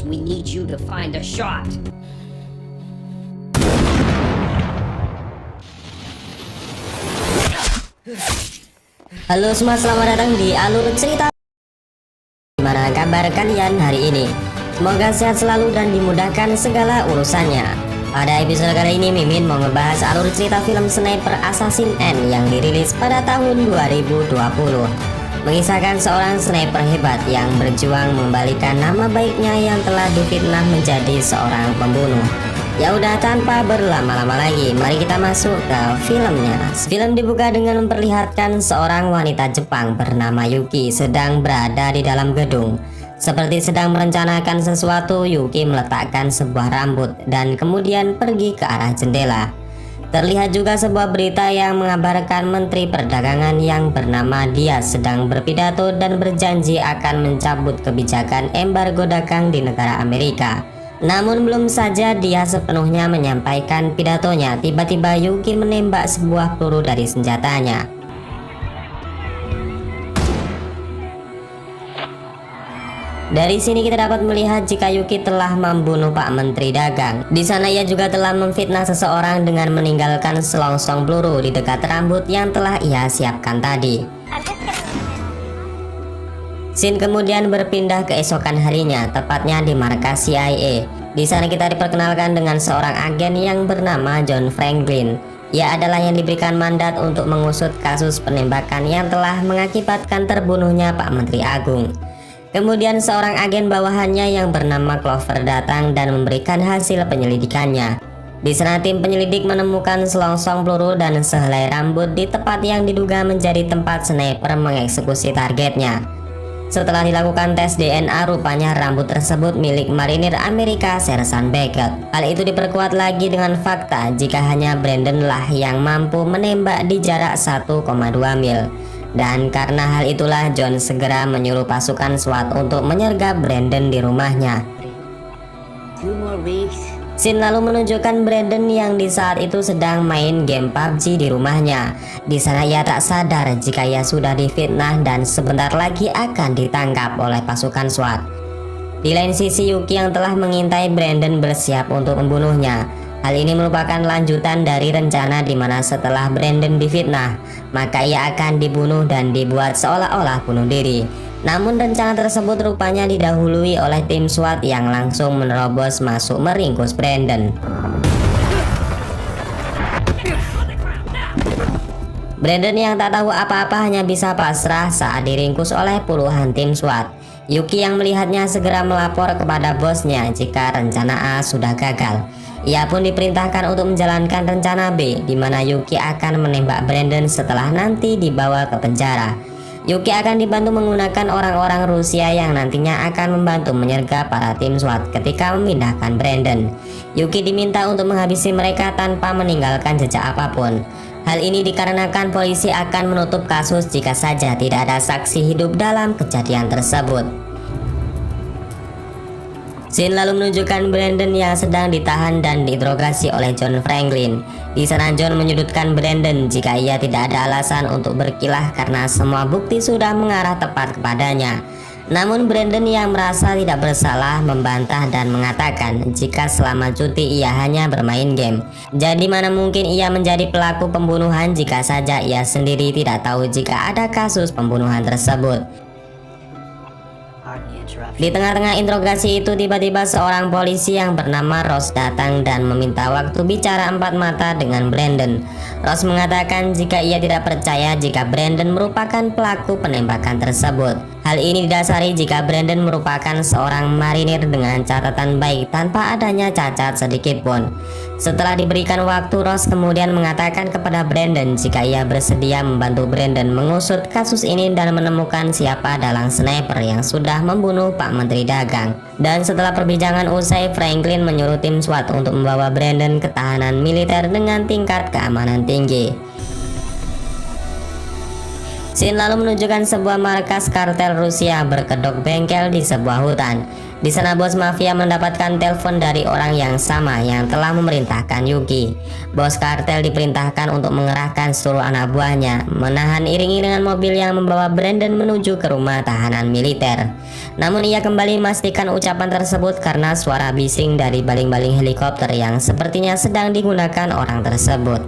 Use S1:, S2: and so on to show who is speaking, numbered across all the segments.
S1: Rose, we need you to find a shot.
S2: Halo semua, selamat datang di Alur Cerita. Gimana kabar kalian hari ini? Semoga sehat selalu dan dimudahkan segala urusannya. Pada episode kali ini Mimin mau ngebahas alur cerita film Sniper Assassin N yang dirilis pada tahun 2020. Mengisahkan seorang sniper hebat yang berjuang membalikan nama baiknya yang telah difitnah menjadi seorang pembunuh. Ya udah, tanpa berlama-lama lagi, mari kita masuk ke filmnya. Film dibuka dengan memperlihatkan seorang wanita Jepang bernama Yuki sedang berada di dalam gedung. Seperti sedang merencanakan sesuatu, Yuki meletakkan sebuah rambut dan kemudian pergi ke arah jendela. Terlihat juga sebuah berita yang mengabarkan Menteri Perdagangan yang bernama Diaz sedang berpidato dan berjanji akan mencabut kebijakan embargo dagang di negara Amerika. Namun belum saja dia sepenuhnya menyampaikan pidatonya, tiba-tiba Yuki menembak sebuah peluru dari senjatanya. Dari sini kita dapat melihat jika Yuki telah membunuh Pak Menteri Dagang. Di sana ia juga telah memfitnah seseorang dengan meninggalkan selongsong peluru di dekat rambut yang telah ia siapkan tadi. Scene kemudian berpindah ke esokan harinya, tepatnya di markas CIA. Di sana kita diperkenalkan dengan seorang agen yang bernama John Franklin. Ia adalah yang diberikan mandat untuk mengusut kasus penembakan yang telah mengakibatkan terbunuhnya Pak Menteri Agung. Kemudian seorang agen bawahannya yang bernama Clover datang dan memberikan hasil penyelidikannya. Di sana tim penyelidik menemukan selongsong peluru dan sehelai rambut di tempat yang diduga menjadi tempat sniper mengeksekusi targetnya. Setelah dilakukan tes DNA, rupanya rambut tersebut milik marinir Amerika Sersan Beckett. Hal itu diperkuat lagi dengan fakta jika hanya Brandon lah yang mampu menembak di jarak 1,2 mil. Dan karena hal itulah John segera menyuruh pasukan SWAT untuk menyergap Brandon di rumahnya. Scene lalu menunjukkan Brandon yang di saat itu sedang main game PUBG di rumahnya. Di sana ia tak sadar jika ia sudah difitnah dan sebentar lagi akan ditangkap oleh pasukan SWAT. Di lain sisi Yuki yang telah mengintai Brandon bersiap untuk membunuhnya. Hal ini merupakan lanjutan dari rencana di mana setelah Brandon difitnah, maka ia akan dibunuh dan dibuat seolah-olah bunuh diri. Namun rencana tersebut rupanya didahului oleh tim SWAT yang langsung menerobos masuk meringkus Brandon. Brandon yang tak tahu apa-apa hanya bisa pasrah saat diringkus oleh puluhan tim SWAT. Yuki yang melihatnya segera melapor kepada bosnya jika rencana A sudah gagal. Ia pun diperintahkan untuk menjalankan rencana B, di mana Yuki akan menembak Brandon setelah nanti dibawa ke penjara. Yuki akan dibantu menggunakan orang-orang Rusia yang nantinya akan membantu menyergap para tim SWAT ketika memindahkan Brandon. Yuki diminta untuk menghabisi mereka tanpa meninggalkan jejak apapun. Hal ini dikarenakan polisi akan menutup kasus jika saja tidak ada saksi hidup dalam kejadian tersebut. Scene lalu menunjukkan Brandon yang sedang ditahan dan diinterogasi oleh John Franklin. Di sana John menyudutkan Brandon jika ia tidak ada alasan untuk berkilah karena semua bukti sudah mengarah tepat kepadanya. Namun Brandon yang merasa tidak bersalah membantah dan mengatakan jika selama cuti ia hanya bermain game. Jadi mana mungkin ia menjadi pelaku pembunuhan jika saja ia sendiri tidak tahu jika ada kasus pembunuhan tersebut. Di tengah-tengah interogasi itu tiba-tiba seorang polisi yang bernama Rose datang dan meminta waktu bicara empat mata dengan Brandon. Rose mengatakan jika ia tidak percaya jika Brandon merupakan pelaku penembakan tersebut. Hal ini didasari jika Brandon merupakan seorang marinir dengan catatan baik tanpa adanya cacat sedikit pun. Setelah diberikan waktu, Rose kemudian mengatakan kepada Brandon jika ia bersedia membantu Brandon mengusut kasus ini dan menemukan siapa dalang sniper yang sudah membunuh Pak Menteri Dagang. Dan setelah perbincangan usai, Franklin menyuruh tim SWAT untuk membawa Brandon ke tahanan militer dengan tingkat keamanan tinggi. Scene lalu menunjukkan sebuah markas kartel Rusia berkedok bengkel di sebuah hutan. Di sana bos mafia mendapatkan telepon dari orang yang sama yang telah memerintahkan Yuki. Bos kartel diperintahkan untuk mengerahkan seluruh anak buahnya, menahan iring-iringan mobil yang membawa Brandon menuju ke rumah tahanan militer. Namun ia kembali memastikan ucapan tersebut karena suara bising dari baling-baling helikopter yang sepertinya sedang digunakan orang tersebut.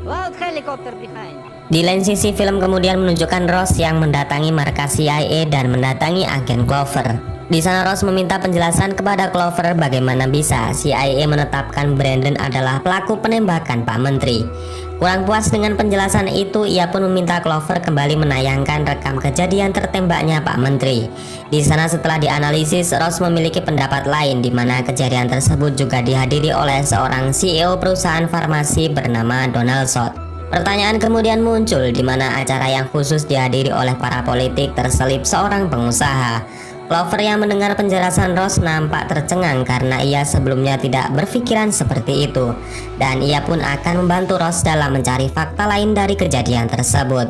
S1: Loud helicopter behind.
S2: Di lain sisi film kemudian menunjukkan Ross yang mendatangi markas CIA dan mendatangi agen Clover. Di sana Ross meminta penjelasan kepada Clover bagaimana bisa CIA menetapkan Brandon adalah pelaku penembakan Pak Menteri. Kurang puas dengan penjelasan itu, ia pun meminta Clover kembali menayangkan rekam kejadian tertembaknya Pak Menteri. Di sana setelah dianalisis, Ross memiliki pendapat lain di mana kejadian tersebut juga dihadiri oleh seorang CEO perusahaan farmasi bernama Donald Sot. Pertanyaan kemudian muncul di mana acara yang khusus dihadiri oleh para politik terselip seorang pengusaha. Clover yang mendengar penjelasan Ross nampak tercengang karena ia sebelumnya tidak berpikiran seperti itu, dan ia pun akan membantu Ross dalam mencari fakta lain dari kejadian tersebut.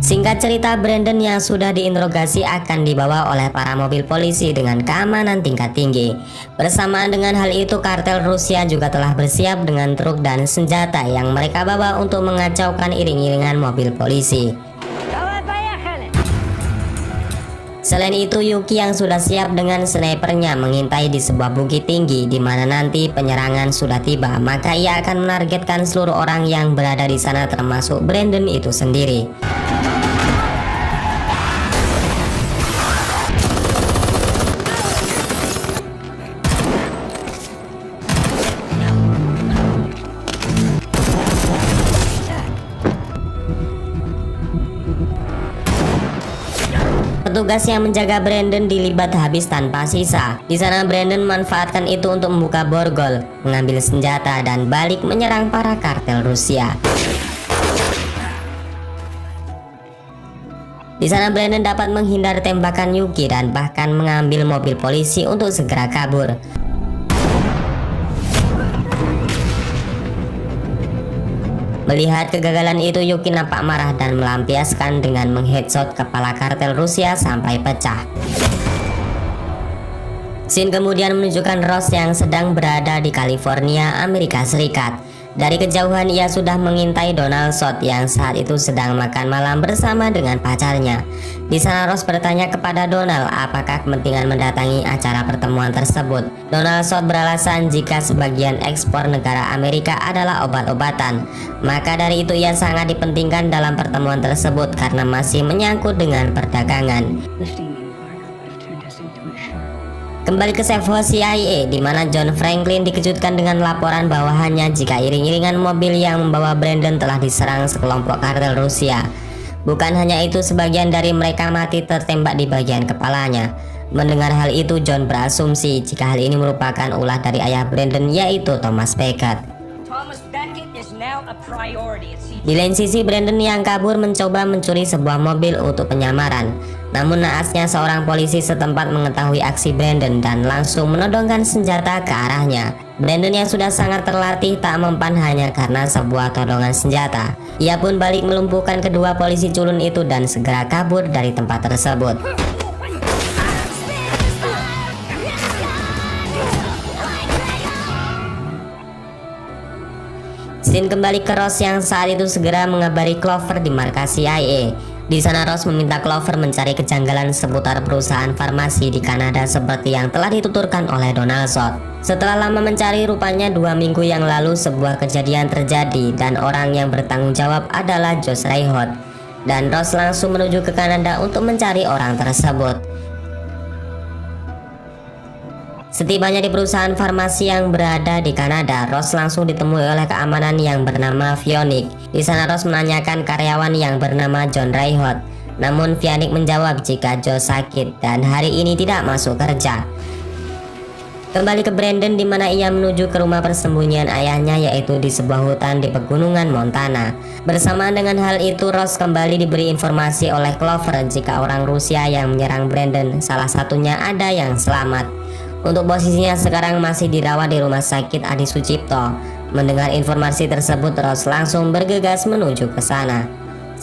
S2: Singkat cerita, Brandon yang sudah diinterogasi akan dibawa oleh para mobil polisi dengan keamanan tingkat tinggi. Bersamaan dengan hal itu, kartel Rusia juga telah bersiap dengan truk dan senjata yang mereka bawa untuk mengacaukan iring-iringan mobil polisi. Selain itu, Yuki yang sudah siap dengan snipernya mengintai di sebuah bukit tinggi di mana nanti penyerangan sudah tiba, maka ia akan menargetkan seluruh orang yang berada di sana termasuk Brandon itu sendiri. Petugas yang menjaga Brandon dilibat habis tanpa sisa. Di sana Brandon memanfaatkan itu untuk membuka borgol, mengambil senjata dan balik menyerang para kartel Rusia. Di sana Brandon dapat menghindar tembakan Yuki dan bahkan mengambil mobil polisi untuk segera kabur. Melihat kegagalan itu, Yuki nampak marah dan melampiaskan dengan mengheadshot kepala kartel Rusia sampai pecah. Scene kemudian menunjukkan Ross yang sedang berada di California, Amerika Serikat. Dari kejauhan ia sudah mengintai Donald Sot yang saat itu sedang makan malam bersama dengan pacarnya. Di sana Ross bertanya kepada Donald apakah kepentingan mendatangi acara pertemuan tersebut. Donald Sot beralasan jika sebagian ekspor negara Amerika adalah obat-obatan, maka dari itu ia sangat dipentingkan dalam pertemuan tersebut karena masih menyangkut dengan perdagangan. Kembali ke safe house CIA di mana John Franklin dikejutkan dengan laporan bahwa hanya jika iring-iringan mobil yang membawa Brandon telah diserang sekelompok kartel Rusia. Bukan hanya itu, sebagian dari mereka mati tertembak di bagian kepalanya. Mendengar hal itu, John berasumsi jika hal ini merupakan ulah dari ayah Brandon, yaitu Thomas Beckett. Di lain sisi, Brandon yang kabur mencoba mencuri sebuah mobil untuk penyamaran. Namun naasnya seorang polisi setempat mengetahui aksi Brandon dan langsung menodongkan senjata ke arahnya. Brandon yang sudah sangat terlatih tak mempan hanya karena sebuah todongan senjata. Ia pun balik melumpuhkan kedua polisi culun itu dan segera kabur dari tempat tersebut. Scene kembali ke Ross yang saat itu segera mengabari Clover di markas CIA. Di sana Ross meminta Clover mencari kejanggalan seputar perusahaan farmasi di Kanada seperti yang telah dituturkan oleh Donald Sot. Setelah lama mencari, rupanya 2 minggu yang lalu sebuah kejadian terjadi dan orang yang bertanggung jawab adalah Josh Reinhold. Dan Ross langsung menuju ke Kanada untuk mencari orang tersebut. Setibanya di perusahaan farmasi yang berada di Kanada, Ross langsung ditemui oleh keamanan yang bernama Vionik. Di sana Ross menanyakan karyawan yang bernama John Reinhold. Namun Vionik menjawab jika Joe sakit dan hari ini tidak masuk kerja. Kembali ke Brandon di mana ia menuju ke rumah persembunyian ayahnya, yaitu di sebuah hutan di pegunungan Montana. Bersamaan dengan hal itu, Ross kembali diberi informasi oleh Clover jika orang Rusia yang menyerang Brandon salah satunya ada yang selamat. Untuk posisinya sekarang masih dirawat di rumah sakit Adi Sucipto. Mendengar informasi tersebut, Ross langsung bergegas menuju ke sana.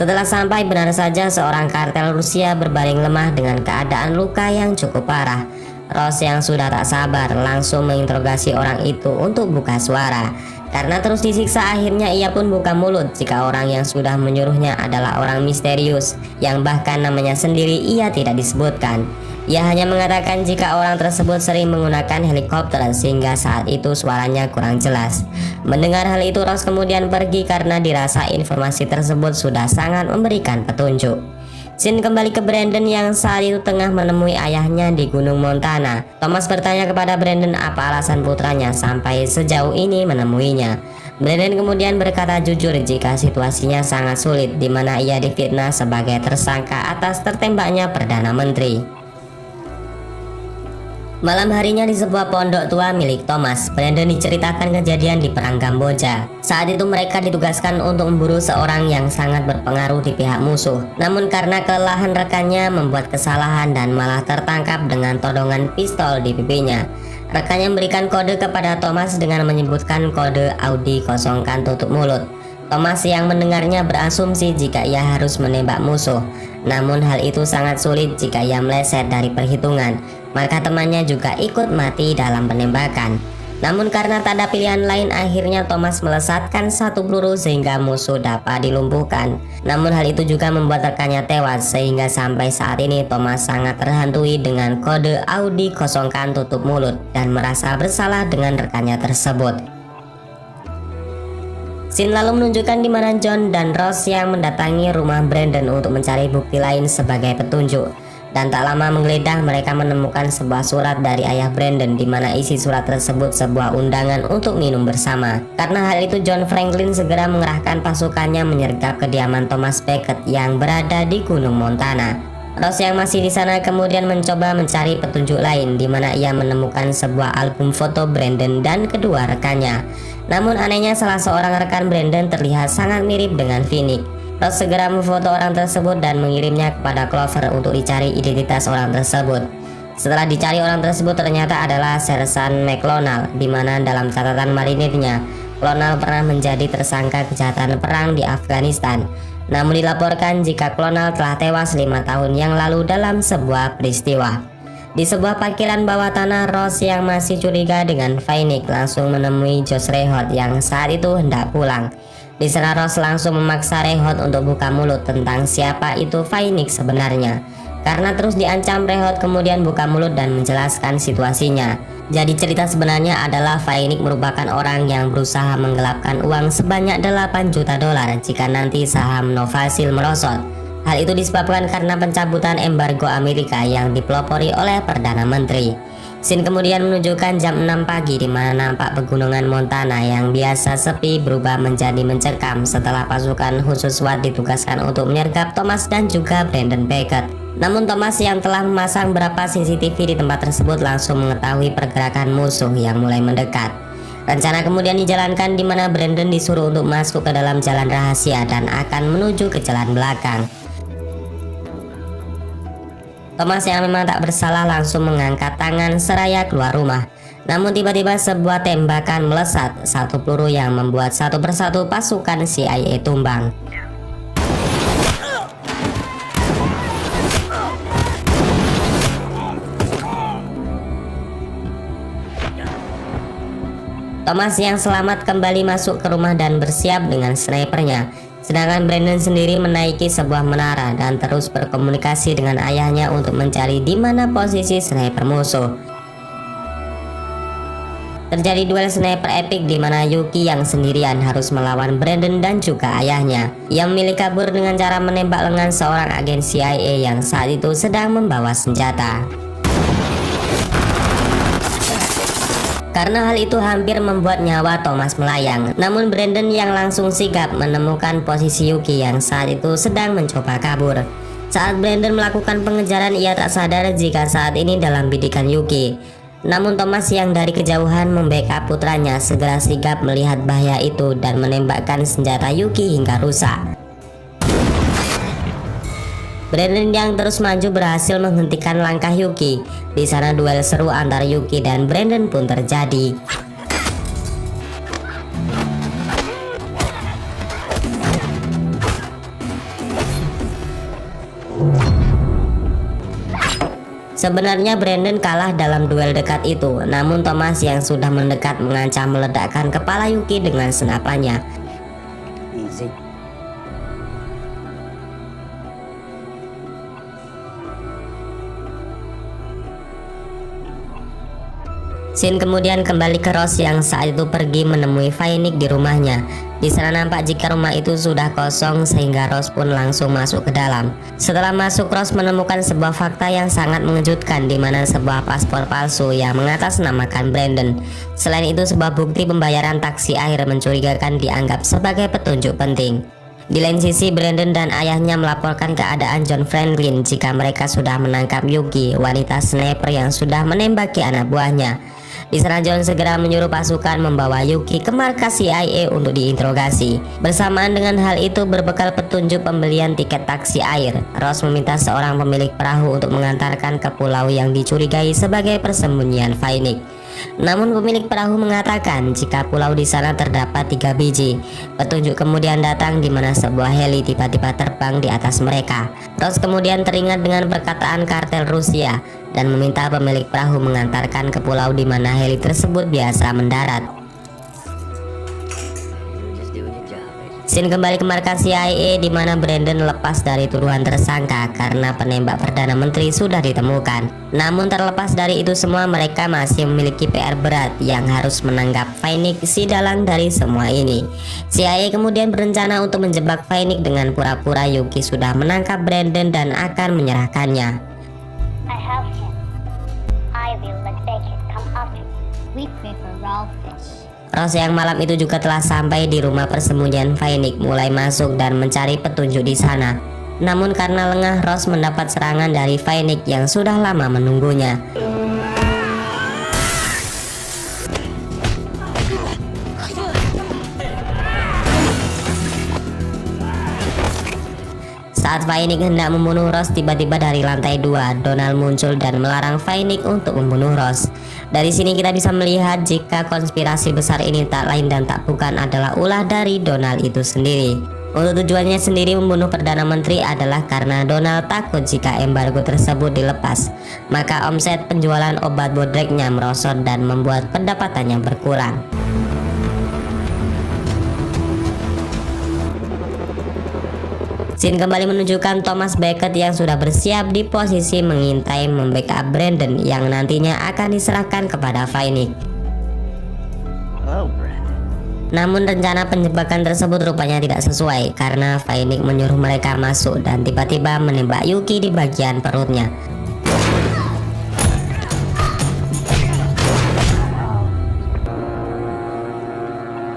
S2: Setelah sampai, benar saja seorang kartel Rusia berbaring lemah dengan keadaan luka yang cukup parah. Ross yang sudah tak sabar langsung menginterogasi orang itu untuk buka suara. Karena terus disiksa, akhirnya ia pun buka mulut jika orang yang sudah menyuruhnya adalah orang misterius yang bahkan namanya sendiri ia tidak disebutkan. Ia hanya mengatakan jika orang tersebut sering menggunakan helikopter sehingga saat itu suaranya kurang jelas. Mendengar hal itu, Ross kemudian pergi karena dirasa informasi tersebut sudah sangat memberikan petunjuk. Scene kembali ke Brandon yang saat itu tengah menemui ayahnya di Gunung Montana. Thomas bertanya kepada Brandon apa alasan putranya sampai sejauh ini menemuinya. Brandon kemudian berkata jujur jika situasinya sangat sulit, di mana ia difitnah sebagai tersangka atas tertembaknya Perdana Menteri. Malam harinya di sebuah pondok tua milik Thomas, Brandon diceritakan kejadian di perang Kamboja. Saat itu mereka ditugaskan untuk memburu seorang yang sangat berpengaruh di pihak musuh. Namun karena kelelahan rekannya membuat kesalahan dan malah tertangkap dengan todongan pistol di pipinya. Rekannya memberikan kode kepada Thomas dengan menyebutkan kode Audi kosongkan tutup mulut. Thomas yang mendengarnya berasumsi jika ia harus menembak musuh. Namun hal itu sangat sulit jika ia meleset dari perhitungan. Maka temannya juga ikut mati dalam penembakan. Namun karena tak ada pilihan lain, akhirnya Thomas melesatkan satu peluru sehingga musuh dapat dilumpuhkan. Namun hal itu juga membuat rekannya tewas, sehingga sampai saat ini Thomas sangat terhantui dengan kode Audi kosongkan tutup mulut dan merasa bersalah dengan rekannya tersebut. Scene lalu menunjukkan di mana John dan Ross yang mendatangi rumah Brandon untuk mencari bukti lain sebagai petunjuk. Dan tak lama menggeledah, mereka menemukan sebuah surat dari ayah Brandon, di mana isi surat tersebut sebuah undangan untuk minum bersama. Karena hal itu, John Franklin segera mengerahkan pasukannya menyergap kediaman Thomas Becket yang berada di Gunung Montana. Ross yang masih di sana kemudian mencoba mencari petunjuk lain, di mana ia menemukan sebuah album foto Brandon dan kedua rekannya. Namun anehnya, salah seorang rekan Brandon terlihat sangat mirip dengan Phoenix. Ross segera memfoto orang tersebut dan mengirimnya kepada Clover untuk dicari identitas orang tersebut. Setelah dicari, orang tersebut ternyata adalah Sersan McClonnell, di mana dalam catatan marinirnya, Clonnell pernah menjadi tersangka kejahatan perang di Afghanistan. Namun dilaporkan jika Clonnell telah tewas 5 tahun yang lalu dalam sebuah peristiwa. Di sebuah parkiran bawah tanah, Ross yang masih curiga dengan Phoenix langsung menemui Josh Rehot yang saat itu hendak pulang. Di sana Ross langsung memaksa Rehot untuk buka mulut tentang siapa itu Phoenix sebenarnya. Karena terus diancam, Rehot kemudian buka mulut dan menjelaskan situasinya. Jadi cerita sebenarnya adalah Phoenix merupakan orang yang berusaha menggelapkan uang sebanyak 8 juta dolar jika nanti saham Novasil merosot. Hal itu disebabkan karena pencabutan embargo Amerika yang dipelopori oleh Perdana Menteri. Scene kemudian menunjukkan jam 6 pagi, di mana nampak pegunungan Montana yang biasa sepi berubah menjadi mencekam setelah pasukan khusus SWAT ditugaskan untuk menyergap Thomas dan juga Brandon Becket. Namun Thomas yang telah memasang beberapa CCTV di tempat tersebut langsung mengetahui pergerakan musuh yang mulai mendekat. Rencana kemudian dijalankan, di mana Brandon disuruh untuk masuk ke dalam jalan rahasia dan akan menuju ke jalan belakang. Thomas yang memang tak bersalah langsung mengangkat tangan seraya keluar rumah. Namun tiba-tiba sebuah tembakan melesat, satu peluru yang membuat satu persatu pasukan CIA tumbang. Thomas yang selamat kembali masuk ke rumah dan bersiap dengan snipernya. Sedangkan Brandon sendiri menaiki sebuah menara dan terus berkomunikasi dengan ayahnya untuk mencari di mana posisi sniper musuh. Terjadi duel sniper epik di mana Yuki yang sendirian harus melawan Brandon dan juga ayahnya. Ia memilih kabur dengan cara menembak lengan seorang agen CIA yang saat itu sedang membawa senjata. Karena hal itu hampir membuat nyawa Thomas melayang. Namun Brandon yang langsung sigap menemukan posisi Yuki yang saat itu sedang mencoba kabur. Saat Brandon melakukan pengejaran, ia tak sadar jika saat ini dalam bidikan Yuki. Namun Thomas yang dari kejauhan membackup putranya segera sigap melihat bahaya itu dan menembakkan senjata Yuki hingga rusak. Brandon yang terus maju berhasil menghentikan langkah Yuki. Di sana duel seru antara Yuki dan Brandon pun terjadi. Sebenarnya Brandon kalah dalam duel dekat itu, namun Thomas yang sudah mendekat mengancam meledakkan kepala Yuki dengan senapannya.
S3: Easy.
S2: Shin kemudian kembali ke Ross yang saat itu pergi menemui Phoenix di rumahnya. Di sana nampak jika rumah itu sudah kosong sehingga Ross pun langsung masuk ke dalam. Setelah masuk, Ross menemukan sebuah fakta yang sangat mengejutkan, di mana sebuah paspor palsu yang mengatasnamakan Brandon. Selain itu, sebuah bukti pembayaran taksi air mencurigakan dianggap sebagai petunjuk penting. Di lain sisi, Brandon dan ayahnya melaporkan keadaan John Franklin jika mereka sudah menangkap Yuki, wanita sniper yang sudah menembaki anak buahnya. Di sana John segera menyuruh pasukan membawa Yuki ke markas CIA untuk diinterogasi. Bersamaan dengan hal itu, berbekal petunjuk pembelian tiket taksi air, Ross meminta seorang pemilik perahu untuk mengantarkan ke pulau yang dicurigai sebagai persembunyian Phoenix. Namun pemilik perahu mengatakan jika pulau di sana terdapat 3 biji. Petunjuk kemudian datang di mana sebuah heli tiba-tiba terbang di atas mereka. Ross kemudian teringat dengan perkataan kartel Rusia dan meminta pemilik perahu mengantarkan ke pulau di mana heli tersebut biasa mendarat. Shin kembali ke markas CIA di mana Brandon lepas dari tuduhan tersangka karena penembak Perdana Menteri sudah ditemukan. Namun terlepas dari itu semua, mereka masih memiliki PR berat yang harus menangkap Phoenix, si dalang dari semua ini. CIA kemudian berencana untuk menjebak Phoenix dengan pura-pura Yuki sudah menangkap Brandon dan akan menyerahkannya.
S4: I have him. I will let Beckett come after me. We prefer raw fish.
S2: Ross yang malam itu juga telah sampai di rumah persembunyian Phoenix, mulai masuk dan mencari petunjuk di sana. Namun karena lengah, Ross mendapat serangan dari Phoenix yang sudah lama menunggunya. Saat Phoenix hendak membunuh Ross, tiba-tiba dari lantai 2 Donald muncul dan melarang Phoenix untuk membunuh Ross. Dari sini kita bisa melihat jika konspirasi besar ini tak lain dan tak bukan adalah ulah dari Donald itu sendiri. Untuk tujuannya sendiri membunuh Perdana Menteri adalah karena Donald takut jika embargo tersebut dilepas, maka omset penjualan obat bodreknya merosot dan membuat pendapatannya berkurang. Shin kembali menunjukkan Thomas Beckett yang sudah bersiap di posisi mengintai membackup Brandon yang nantinya akan diserahkan kepada Phoenix.
S3: Oh, Brandon.
S2: Namun rencana penjebakan tersebut rupanya tidak sesuai karena Phoenix menyuruh mereka masuk dan tiba-tiba menembak Yuki di bagian perutnya.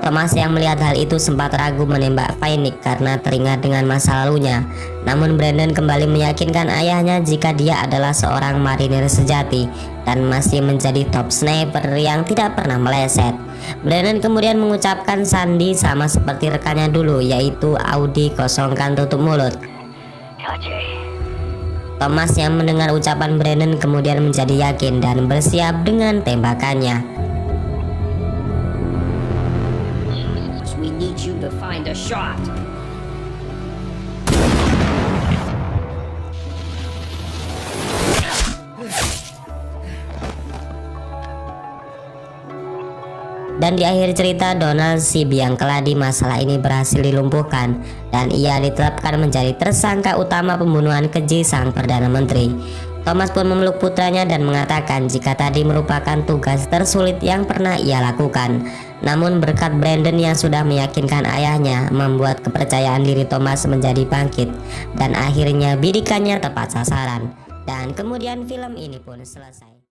S2: Thomas yang melihat hal itu sempat ragu menembak Phoenix karena teringat dengan masa lalunya. Namun Brandon kembali meyakinkan ayahnya jika dia adalah seorang marinir sejati dan masih menjadi top sniper yang tidak pernah meleset. Brandon kemudian mengucapkan sandi sama seperti rekannya dulu, yaitu Audi kosongkan tutup mulut. Thomas yang mendengar ucapan Brandon kemudian menjadi yakin dan bersiap dengan tembakannya.
S1: We need you to find a shot.
S2: Dan di akhir cerita, Donald, si biang keladi masalah ini, berhasil dilumpuhkan dan ia ditetapkan menjadi tersangka utama pembunuhan keji sang Perdana Menteri. Thomas pun memeluk putranya dan mengatakan jika tadi merupakan tugas tersulit yang pernah ia lakukan. Namun berkat Brandon yang sudah meyakinkan ayahnya, membuat kepercayaan diri Thomas menjadi bangkit dan akhirnya bidikannya tepat sasaran. Dan kemudian film ini pun selesai.